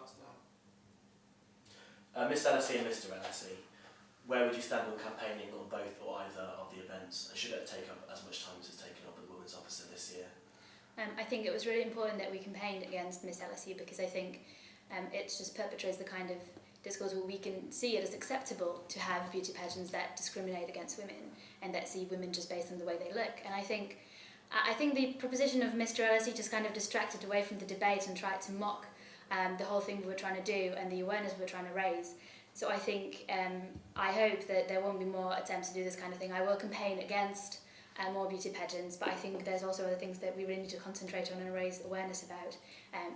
starts now. Mr. LSE and Mr. LSE, where would you stand on campaigning on both or either of the events, and should it take up as much time as it's taken up with the Women's Officer this year? I think it was really important that we campaigned against Miss LSE because I think it just perpetrates the kind of discourse where we can see it as acceptable to have beauty pageants that discriminate against women and that see women just based on the way they look. And I think the proposition of Mr. LSE just kind of distracted away from the debate and tried to mock the whole thing we were trying to do and the awareness we were trying to raise. So I think, I hope that there won't be more attempts to do this kind of thing. I will campaign against more beauty pageants, but I think there's also other things that we really need to concentrate on and raise awareness about.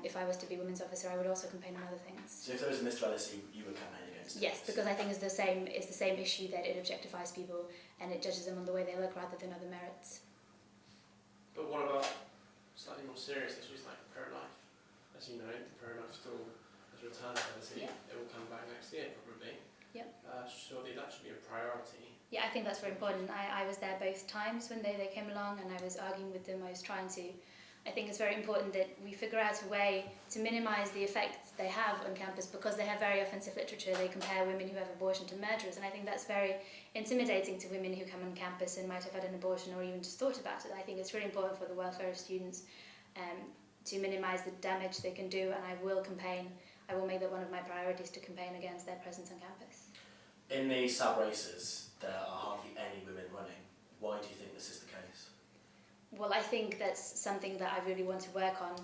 If I was to be Women's Officer, I would also campaign on other things. So if there was a Mr. LSE, you would campaign against it? Yes, because I think it's the same issue that it objectifies people and it judges them on the way they look rather than other merits. But what about slightly more serious issues like pro-life? As you know, the pro-life stall has returned to LSE. Yeah. It will come back next year probably. Yep. Surely that should be a priority. Yeah, I think that's very important. I was there both times when they came along and I was arguing with them. I think it's very important that we figure out a way to minimise the effect they have on campus because they have very offensive literature. They compare women who have abortion to murderers, and I think that's very intimidating to women who come on campus and might have had an abortion or even just thought about it. I think it's really important for the welfare of students to minimise the damage they can do, and I will campaign. I will make that one of my priorities to campaign against their presence on campus. In the sub races, there are hardly any women running. Why do you think this is the case? Well, I think that's something that I really want to work on,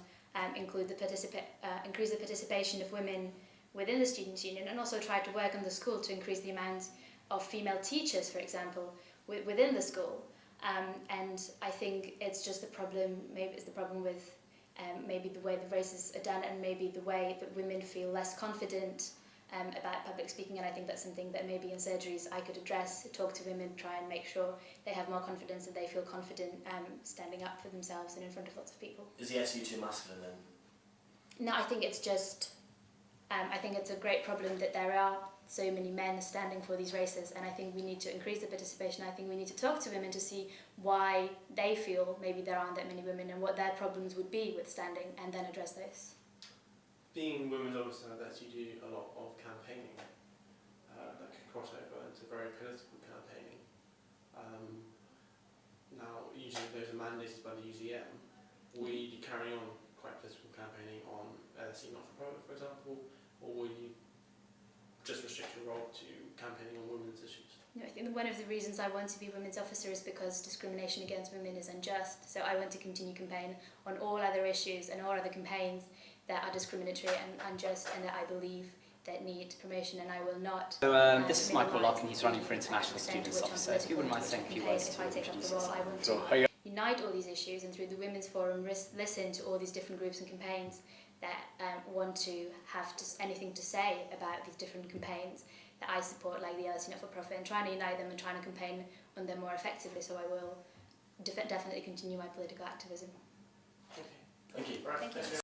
increase the participation of women within the Students' Union, and also try to work on the school to increase the amount of female teachers, for example, within the school. And I think it's just the problem, maybe it's the problem with maybe the way the races are done and maybe the way that women feel less confident about public speaking, and I think that's something that maybe in surgeries I could address, talk to women, try and make sure they have more confidence and they feel confident standing up for themselves and in front of lots of people. Is the SU too masculine then? No, I think it's just, I think it's a great problem that there are so many men standing for these races, and I think we need to increase the participation. I think we need to talk to women to see why they feel maybe there aren't that many women and what their problems would be with standing, and then address those. Being Women's Officer lets you do a lot of campaigning that could cross over into very political campaigning. Now, usually those are mandated by the UZM. Will you carry on quite political campaigning on LSE not-for-profit, for example, or will you just restrict your role to campaigning on women's issues? No, I think one of the reasons I want to be Women's Officer is because discrimination against women is unjust. So I want to continue campaign on all other issues and all other campaigns that are discriminatory and unjust and that I believe that need promotion, and I will not. So this is Michael Locke, and he's running for International Students Officer. If you wouldn't mind saying a few words to introduce yourself. I want to unite all these issues, and through the Women's Forum listen to all these different groups and campaigns that want to have anything to say about these different campaigns that I support, like the LSE not-for-profit, and trying to unite them and trying to campaign on them more effectively. So I will definitely continue my political activism. Okay. Thank you. Right. Thank you.